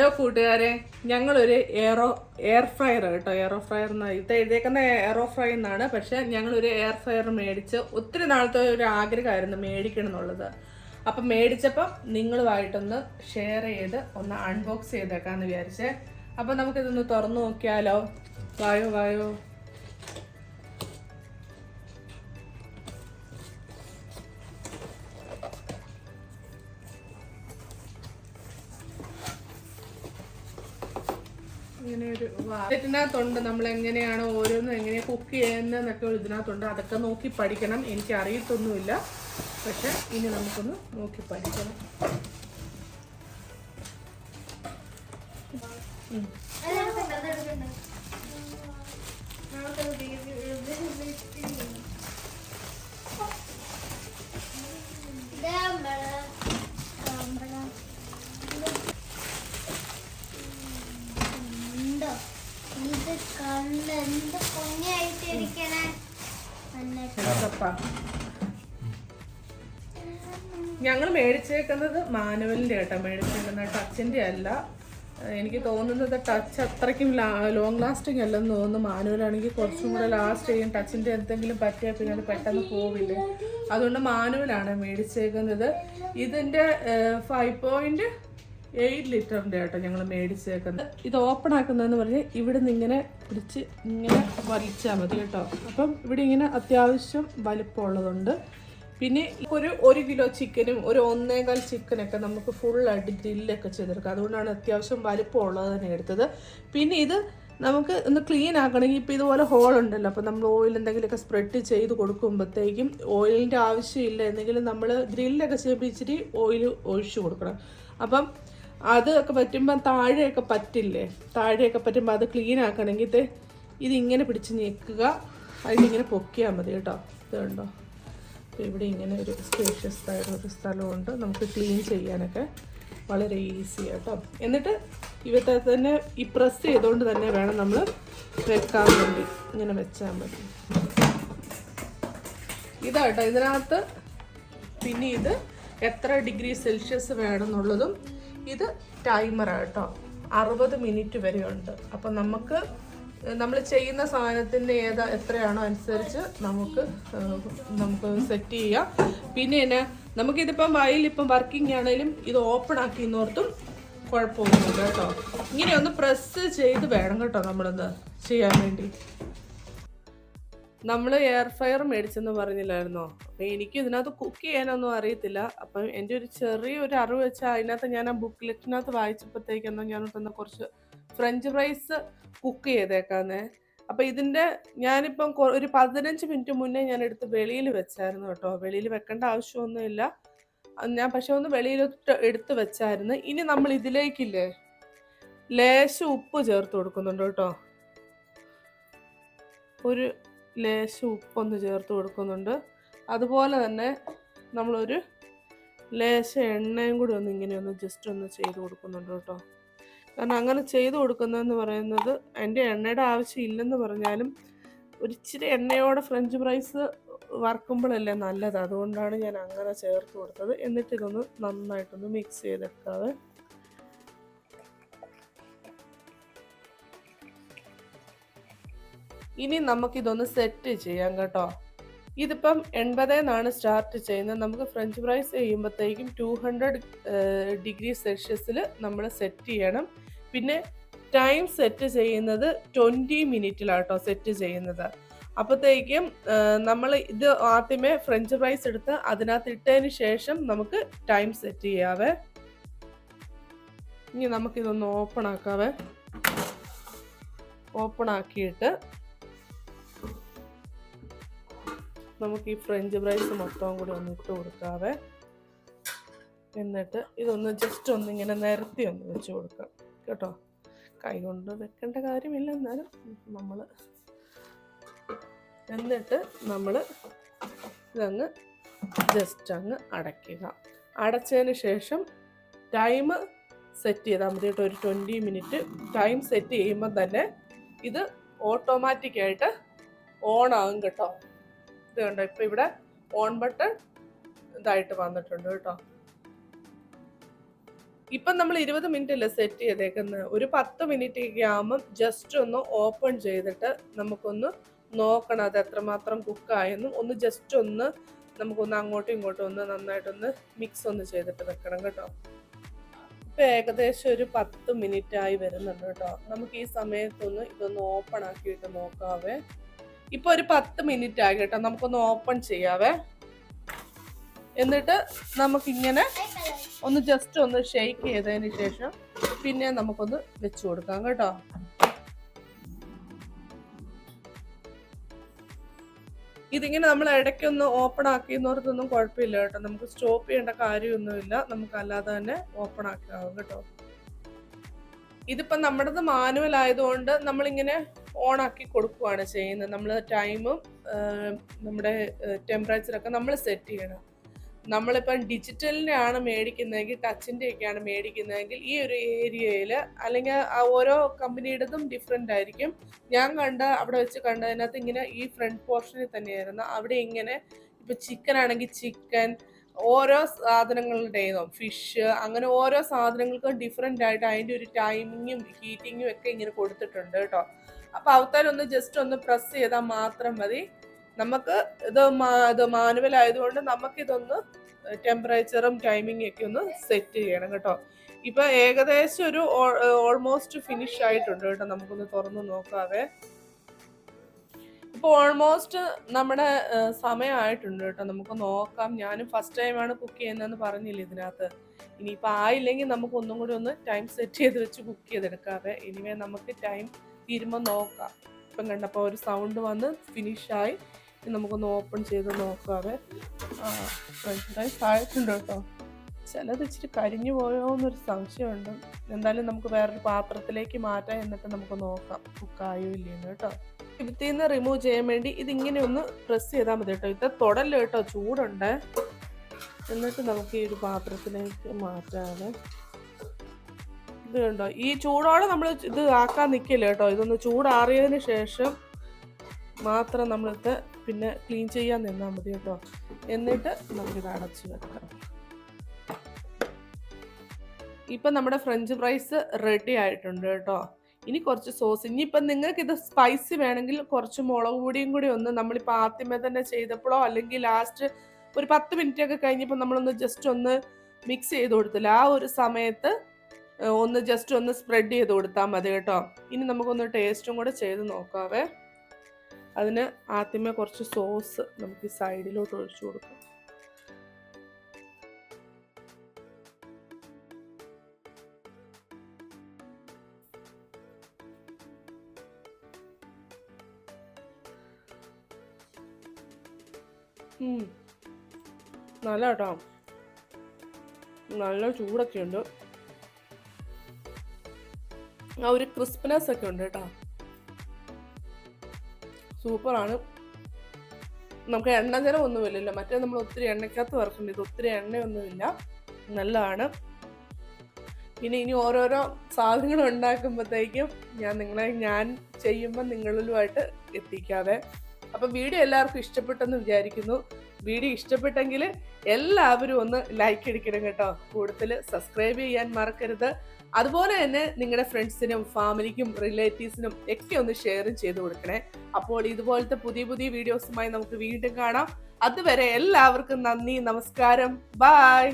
Hello കൂട്ടുകാരെ, ഞങ്ങളൊരു air fryer കേട്ടോ, എയറോ ഫ്രയർ ഇത് എഴുതിയേക്കുന്ന എയറോ ഫ്രൈ എന്നാണ്. പക്ഷെ ഞങ്ങളൊരു എയർ ഫ്രയർ മേടിച്ച് ഒത്തിരി നാളത്തെ ഒരു ആഗ്രഹമായിരുന്നു മേടിക്കണം എന്നുള്ളത്. അപ്പം മേടിച്ചപ്പം നിങ്ങളുമായിട്ടൊന്ന് ഷെയർ ചെയ്ത് ഒന്ന് അൺബോക്സ് ചെയ്തേക്കാന്ന് വിചാരിച്ചേ. അപ്പം നമുക്കിതൊന്ന് തുറന്നു നോക്കിയാലോ? വായോ വായോ. ഇങ്ങനെ ഒരു ഇതിനകത്തുണ്ട് നമ്മൾ എങ്ങനെയാണ് ഓരോന്നും എങ്ങനെയാണ് കുക്ക് ചെയ്യുന്നതെന്നൊക്കെ ഇതിനകത്തുണ്ട്. അതൊക്കെ നോക്കി പഠിക്കണം. എനിക്ക് അറിയത്തൊന്നുമില്ല, പക്ഷെ ഇനി നമുക്കൊന്ന് നോക്കി പഠിക്കണം. ഞങ്ങൾ മേടിച്ചേക്കുന്നത് മാനുവലിന്റെ കേട്ടോ, മേടിച്ചേക്കുന്നത് ടച്ചിന്റെ അല്ല. എനിക്ക് തോന്നുന്നത് ടച്ച് അത്രയ്ക്കും ലോങ് ലാസ്റ്റിംഗ് അല്ലെന്ന് തോന്നുന്നു. മാനുവലാണെങ്കിൽ കുറച്ചും കൂടെ ലാസ്റ്റ് ചെയ്യും. ടച്ചിന്റെ എന്തെങ്കിലും പറ്റിയാൽ പിന്നെ അത് പെട്ടെന്ന് പോവില്ലേ, അതുകൊണ്ട് മാനുവലാണ് മേടിച്ചേക്കുന്നത്. ഇതിന്റെ 5.8 ലിറ്ററിന്റെ കേട്ടോ ഞങ്ങൾ മേടിച്ചേക്കുന്നത്. ഇത് ഓപ്പൺ ആക്കുന്നതെന്ന് പറഞ്ഞാൽ ഇവിടുന്ന് ഇങ്ങനെ പിടിച്ച് ഇങ്ങനെ വലിച്ചാൽ മതി കേട്ടോ. അപ്പം ഇവിടെ ഇങ്ങനെ അത്യാവശ്യം വലിപ്പമുള്ളതുണ്ട്. പിന്നെ ഒരു കിലോ ചിക്കനും ഒരു 1.25 ചിക്കനൊക്കെ നമുക്ക് ഫുള്ളായിട്ട് ഗ്രില്ലൊക്കെ ചെയ്തെടുക്കാം. അതുകൊണ്ടാണ് അത്യാവശ്യം വലിപ്പമുള്ളത് തന്നെ എടുത്തത്. പിന്നെ ഇത് നമുക്ക് ഒന്ന് ക്ലീൻ ആക്കണമെങ്കിൽ ഇപ്പോൾ ഇതുപോലെ ഹോൾ ഉണ്ടല്ലോ, അപ്പോൾ നമ്മൾ ഓയിൽ എന്തെങ്കിലുമൊക്കെ സ്പ്രെഡ് ചെയ്ത് കൊടുക്കുമ്പോഴത്തേക്കും ഓയിലിൻ്റെ ആവശ്യമില്ല. എന്തെങ്കിലും നമ്മൾ ഗ്രില്ലൊക്കെ ചെയ്യുമ്പോൾ ഇച്ചിരി ഓയിൽ ഒഴിച്ചു കൊടുക്കണം. അപ്പം അതൊക്കെ പറ്റുമ്പോൾ താഴെയൊക്കെ പറ്റില്ലേ, താഴെയൊക്കെ പറ്റുമ്പോൾ അത് ക്ലീൻ ആക്കണമെങ്കിൽ ഇതിങ്ങനെ പിടിച്ച് ഞെക്കുക, അതിലിങ്ങനെ പൊക്കിയാൽ മതി കേട്ടോ. ഇത് കണ്ടോ, അപ്പോൾ ഇവിടെ ഇങ്ങനെ ഒരു സ്പേഷ്യസ് ആയിട്ടൊരു സ്ഥലമുണ്ട്, നമുക്ക് ക്ലീൻ ചെയ്യാനൊക്കെ വളരെ ഈസി കേട്ടോ. എന്നിട്ട് ഇവത്തെ തന്നെ ഈ പ്രസ് ചെയ്തുകൊണ്ട് തന്നെ വേണം നമ്മൾ വെക്കാൻ വേണ്ടി. ഇങ്ങനെ വെച്ചാൽ മതി. ഇതാട്ടോ ഇതിനകത്ത്. പിന്നെ ഇത് എത്ര ഡിഗ്രി സെൽഷ്യസ് വേണമെന്നുള്ളതും ഇത് ടൈമറാണ് കേട്ടോ. 60 മിനിറ്റ് വരെ ഉണ്ട്. അപ്പം നമ്മൾ ചെയ്യുന്ന സാധനത്തിൻ്റെ എത്രയാണോ അനുസരിച്ച് നമുക്ക് സെറ്റ് ചെയ്യാം. പിന്നെ എന്നാ നമുക്കിതിപ്പം വയലിപ്പം വർക്കിംഗ് ആണെങ്കിലും ഇത് ഓപ്പൺ ആക്കിയെന്നോർത്തും കുഴപ്പമൊന്നുമില്ല കേട്ടോ. ഇങ്ങനെ ഒന്ന് പ്രസ് ചെയ്ത് വേണം കേട്ടോ നമ്മളൊന്ന് ചെയ്യാൻ വേണ്ടി. നമ്മൾ എയർ ഫ്രയർ മേടിച്ചെന്ന് പറഞ്ഞില്ലായിരുന്നോ? അപ്പം എനിക്ക് ഇതിനകത്ത് കുക്ക് ചെയ്യാനൊന്നും അറിയത്തില്ല. അപ്പം എൻ്റെ ഒരു ചെറിയൊരു അറിവ് വെച്ചാൽ അതിനകത്ത് ഞാൻ ആ ബുക്ക്ലെറ്റിനകത്ത് വായിച്ചപ്പോഴത്തേക്കെന്നോ ഞാനിട്ടൊന്ന് കുറച്ച് ഫ്രഞ്ച് ഫ്രൈസ് കുക്ക് ചെയ്തേക്കാന്നേ. അപ്പം ഇതിൻ്റെ ഞാനിപ്പം ഒരു 15 മിനിറ്റ് മുന്നേ ഞാൻ എടുത്ത് വെളിയിൽ വെച്ചായിരുന്നു കേട്ടോ. വെളിയിൽ വെക്കേണ്ട ആവശ്യമൊന്നുമില്ല. ഞാൻ പക്ഷെ ഒന്ന് വെളിയിലോട്ട് എടുത്ത് വെച്ചായിരുന്നു. ഇനി നമ്മൾ ഇതിലേക്കില്ലേ ലേശം ഉപ്പ് ചേർത്ത് കൊടുക്കുന്നുണ്ട് കേട്ടോ. ഒരു ലേശം ഉപ്പൊന്ന് ചേർത്ത് കൊടുക്കുന്നുണ്ട്. അതുപോലെ തന്നെ നമ്മളൊരു ലേശം എണ്ണയും കൂടി ഇങ്ങനെ ജസ്റ്റ് ഒന്ന് ചെയ്ത് കൊടുക്കുന്നുണ്ട് കേട്ടോ. കാരണം അങ്ങനെ ചെയ്ത് കൊടുക്കുന്നതെന്ന് പറയുന്നത് എൻ്റെ എണ്ണയുടെ ആവശ്യം ഇല്ലെന്ന് പറഞ്ഞാലും ഒരിച്ചിരി എണ്ണയോടെ ഫ്രഞ്ച് ഫ്രൈസ് വറുക്കുമ്പോഴല്ലേ നല്ലത്. അതുകൊണ്ടാണ് ഞാൻ അങ്ങനെ ചേർത്ത് കൊടുത്തത്. എന്നിട്ട് ഇതൊന്ന് നന്നായിട്ടൊന്ന് മിക്സ് ചെയ്തെടുക്കാതെ. ഇനി നമുക്കിതൊന്ന് സെറ്റ് ചെയ്യാം കേട്ടോ. ഇതിപ്പം 80 സ്റ്റാർട്ട് ചെയ്യുന്നത്. നമുക്ക് ഫ്രഞ്ച് ഫ്രൈസ് ചെയ്യുമ്പോഴത്തേക്കും 200 ഡിഗ്രി സെൽഷ്യസിൽ നമ്മൾ സെറ്റ് ചെയ്യണം. പിന്നെ ടൈം സെറ്റ് ചെയ്യുന്നത് 20 മിനിറ്റിലാട്ടോ സെറ്റ് ചെയ്യുന്നത്. അപ്പോഴത്തേക്കും നമ്മൾ ഇത് ആദ്യമേ ഫ്രഞ്ച് ഫ്രൈസ് എടുത്ത് അതിനകത്ത് ഇട്ടതിന് ശേഷം നമുക്ക് ടൈം സെറ്റ് ചെയ്യാവേ. ഇനി നമുക്കിതൊന്ന് ഓപ്പൺ ആക്കാവേ. ഓപ്പൺ ആക്കിയിട്ട് നമുക്ക് ഈ ഫ്രഞ്ച് ഫ്രൈസ് മൊത്തം കൂടി ഒന്ന് ഇട്ട് കൊടുക്കാവേ. എന്നിട്ട് ഇതൊന്ന് ജസ്റ്റ് ഒന്നിങ്ങനെ നിരത്തി ഒന്ന് വെച്ച് കൊടുക്കാം കേട്ടോ. കൈ കൊണ്ട് വെക്കേണ്ട കാര്യമില്ല, എന്നാലും എന്നിട്ട് നമ്മൾ ഇതങ്ങ് ജസ്റ്റ് അങ്ങ് അടയ്ക്കുക. അടച്ചതിന് ശേഷം ടൈം സെറ്റ് ചെയ്താൽ മതി കേട്ടോ. ഒരു 20 മിനിറ്റ് ടൈം സെറ്റ് ചെയ്യുമ്പോൾ തന്നെ ഇത് ഓട്ടോമാറ്റിക്കായിട്ട് ഓൺ ആകും കേട്ടോ. ഇത് കണ്ടോ, ഇപ്പം ഇവിടെ ഓൺ ബട്ടൺ ഇതായിട്ട് വന്നിട്ടുണ്ട് കേട്ടോ. ഇപ്പം നമ്മൾ 20 മിനിറ്റ് അല്ലേ സെറ്റ് ചെയ്തേക്കുന്നത്. ഒരു 10 മിനിറ്റ് ഒക്കെ ആകുമ്പം ജസ്റ്റ് ഒന്ന് ഓപ്പൺ ചെയ്തിട്ട് നമുക്കൊന്ന് നോക്കണം അത് എത്രമാത്രം കുക്കായെന്നും. ഒന്ന് ജസ്റ്റ് ഒന്ന് നമുക്കൊന്ന് അങ്ങോട്ടും ഇങ്ങോട്ടും ഒന്ന് നന്നായിട്ടൊന്ന് മിക്സ് ഒന്ന് ചെയ്തിട്ട് വെക്കണം കേട്ടോ. ഇപ്പം ഏകദേശം ഒരു 10 മിനിറ്റ് ആയി വരുന്നുണ്ട് കേട്ടോ. നമുക്ക് ഈ സമയത്തൊന്ന് ഇതൊന്ന് ഓപ്പൺ ആക്കിയിട്ട് നോക്കാവേ. ഇപ്പൊ ഒരു 10 മിനിറ്റ് ആയി കേട്ടോ. നമുക്കൊന്ന് ഓപ്പൺ ചെയ്യാവേ. എന്നിട്ട് നമുക്കിങ്ങനെ ഒന്ന് ജസ്റ്റ് ഒന്ന് ഷെയ്ക്ക് ചെയ്തതിന് ശേഷം പിന്നെ നമുക്കൊന്ന് വെച്ചു കൊടുക്കാം കേട്ടോ. ഇതിങ്ങനെ നമ്മൾ ഇടയ്ക്കൊന്ന് ഓപ്പൺ ആക്കിയെന്നോർത്തൊന്നും കുഴപ്പമില്ല കേട്ടോ. നമുക്ക് സ്റ്റോപ്പ് ചെയ്യേണ്ട കാര്യമൊന്നുമില്ല. നമുക്ക് അല്ലാതെ തന്നെ ഓപ്പൺ ആക്കാവും കേട്ടോ. ഇതിപ്പം നമ്മുടേത് മാനുവൽ ആയതുകൊണ്ട് നമ്മളിങ്ങനെ ഓൺ ആക്കി കൊടുക്കുകയാണ് ചെയ്യുന്നത്. നമ്മൾ ടൈമും നമ്മുടെ ടെമ്പറേച്ചറൊക്കെ നമ്മൾ സെറ്റ് ചെയ്യണം. നമ്മളിപ്പം ഡിജിറ്റലിൻ്റെ ആണ് മേടിക്കുന്നതെങ്കിൽ, ടച്ചിൻ്റെ ഒക്കെയാണ് മേടിക്കുന്നതെങ്കിൽ ഈ ഒരു ഏരിയയിൽ, അല്ലെങ്കിൽ ഓരോ കമ്പനിയുടേതും ഡിഫറെൻ്റ് ആയിരിക്കും. ഞാൻ അവിടെ വെച്ച് കണ്ടതിനകത്ത് ഇങ്ങനെ ഈ ഫ്രണ്ട് പോർഷനിൽ തന്നെയായിരുന്നു. അവിടെ ഇങ്ങനെ ഇപ്പം ചിക്കൻ ആണെങ്കിൽ ചിക്കൻ, ഓരോ സാധനങ്ങളുടേതും ഫിഷ്, അങ്ങനെ ഓരോ സാധനങ്ങൾക്കും ഡിഫറെൻ്റ് ആയിട്ട് അതിൻ്റെ ഒരു ടൈമിങ്ങും ഹീറ്റിങ്ങും ഒക്കെ ഇങ്ങനെ കൊടുത്തിട്ടുണ്ട് കേട്ടോ. അപ്പോൾ അവത്താലൊന്ന് ജസ്റ്റ് ഒന്ന് പ്രസ് ചെയ്താൽ മാത്രം മതി. നമുക്ക് ഇത് മാനുവൽ ആയതുകൊണ്ട് നമുക്കിതൊന്ന് ടെമ്പറേച്ചറും ടൈമിങ്ങും ഒക്കെ ഒന്ന് സെറ്റ് ചെയ്യണം കേട്ടോ. ഇപ്പം ഏകദേശം ഒരു ഓൾമോസ്റ്റ് ഫിനിഷ് ആയിട്ടുണ്ട് കേട്ടോ. നമുക്കൊന്ന് തുറന്ന് നോക്കാവേ. ഇപ്പോൾ ഓൾമോസ്റ്റ് നമ്മുടെ സമയമായിട്ടുണ്ട് കേട്ടോ. നമുക്ക് നോക്കാം. ഞാനും ഫസ്റ്റ് ടൈമാണ് കുക്ക് ചെയ്യുന്നതെന്ന് പറഞ്ഞില്ല ഇതിനകത്ത്. ഇനിയിപ്പോൾ ആയില്ലെങ്കിൽ നമുക്ക് ഒന്നും കൂടി ഒന്ന് ടൈം സെറ്റ് ചെയ്ത് വെച്ച് കുക്ക് ചെയ്തെടുക്കാവേ. ഇനിവേ നമുക്ക് ടൈം തീരുമ്പോൾ നോക്കാം. ഇപ്പം കണ്ടപ്പോൾ ഒരു സൗണ്ട് വന്ന് ഫിനിഷായി. നമുക്കൊന്ന് ഓപ്പൺ ചെയ്ത് നോക്കാവേ. ഫ്രഞ്ച് ഫ്രൈസ് ആയിട്ടുണ്ട് കേട്ടോ. ചിലത് ഇച്ചിരി കരിഞ്ഞു പോയോ എന്നൊരു സംശയമുണ്ട്. എന്തായാലും നമുക്ക് വേറൊരു പാത്രത്തിലേക്ക് മാറ്റാം. എന്നിട്ട് നമുക്ക് നോക്കാം കുക്കായോ ഇല്ലെന്ന് കേട്ടോ. ഇതിൽ നിന്ന് റിമൂവ് ചെയ്യാൻ വേണ്ടി ഇതിങ്ങനെ ഒന്ന് പ്രസ് ചെയ്താൽ മതി കേട്ടോ. ഇത് തൊടല്ല കേട്ടോ, ചൂടുണ്ട്. എന്നിട്ട് നമുക്ക് ഈ ഒരു പാത്രത്തിലേക്ക് മാറ്റാതെ ഇത് കണ്ടോ. ഈ ചൂടോടെ നമ്മൾ ഇത് ആക്കാൻ നിൽക്കില്ല കേട്ടോ. ഇതൊന്ന് ചൂടാറിയതിന് ശേഷം മാത്രം നമ്മളിത് പിന്നെ ക്ലീൻ ചെയ്യാൻ നിന്നാൽ മതി കേട്ടോ. എന്നിട്ട് നമുക്കിത് അടച്ച് വെക്കാം. ഇപ്പം നമ്മുടെ ഫ്രഞ്ച് ഫ്രൈസ് റെഡി ആയിട്ടുണ്ട് കേട്ടോ. ഇനി കുറച്ച് സോസ്. ഇനിയിപ്പം നിങ്ങൾക്ക് ഇത് സ്പൈസി വേണമെങ്കിൽ കുറച്ച് മുളക് പൊടിയും കൂടി ഒന്ന് നമ്മളിപ്പോൾ ആദ്യമേ തന്നെ ചെയ്തപ്പോഴോ അല്ലെങ്കിൽ ലാസ്റ്റ് ഒരു 10 മിനിറ്റ് ഒക്കെ കഴിഞ്ഞപ്പോൾ നമ്മളൊന്ന് ജസ്റ്റ് ഒന്ന് മിക്സ് ചെയ്ത് കൊടുത്തില്ല. ആ ഒരു സമയത്ത് ഒന്ന് ജസ്റ്റ് ഒന്ന് സ്പ്രെഡ് ചെയ്ത് കൊടുത്താൽ മതി കേട്ടോ. ഇനി നമുക്കൊന്ന് ടേസ്റ്റും കൂടെ ചെയ്ത് നോക്കാവേ. അതിന് ആദ്യമേ കുറച്ച് സോസ് നമുക്ക് ഈ സൈഡിലോട്ട് ഒഴിച്ചു കൊടുക്കാം. നല്ല കേട്ടോ, നല്ല ചൂടൊക്കെ ഉണ്ട്. ആ ഒരു ക്രിസ്പിനെസ് ഒക്കെ ഉണ്ട് കേട്ടോ. സൂപ്പറാണ്. നമുക്ക് എണ്ണ ചിലവൊന്നുമില്ലല്ലോ. മറ്റേ നമ്മൾ ഒത്തിരി എണ്ണയ്ക്കകത്ത് വറുക്കുന്നുണ്ട്. ഇത് ഒത്തിരി എണ്ണയൊന്നുമില്ല, നല്ലതാണ്. പിന്നെ ഇനി ഓരോരോ സാധനങ്ങൾ ഉണ്ടാക്കുമ്പോഴത്തേക്കും ഞാൻ ചെയ്യുമ്പോൾ നിങ്ങളിലുമായിട്ട് എത്തിക്കാതെ. അപ്പം വീഡിയോ എല്ലാവർക്കും ഇഷ്ടപ്പെട്ടെന്ന് വിചാരിക്കുന്നു. വീഡിയോ ഇഷ്ടപ്പെട്ടെങ്കിൽ എല്ലാവരും ഒന്ന് ലൈക്ക് അടിക്കണം കേട്ടോ. കൂടുതൽ സബ്സ്ക്രൈബ് ചെയ്യാൻ മറക്കരുത്. അതുപോലെ തന്നെ നിങ്ങളുടെ ഫ്രണ്ട്സിനും ഫാമിലിക്കും റിലേറ്റീവ്സിനും ഒക്കെ ഒന്ന് ഷെയറും ചെയ്ത് കൊടുക്കണേ. അപ്പോൾ ഇതുപോലത്തെ പുതിയ പുതിയ വീഡിയോസുമായി നമുക്ക് വീണ്ടും കാണാം. അതുവരെ എല്ലാവർക്കും നന്ദി, നമസ്കാരം, ബൈ.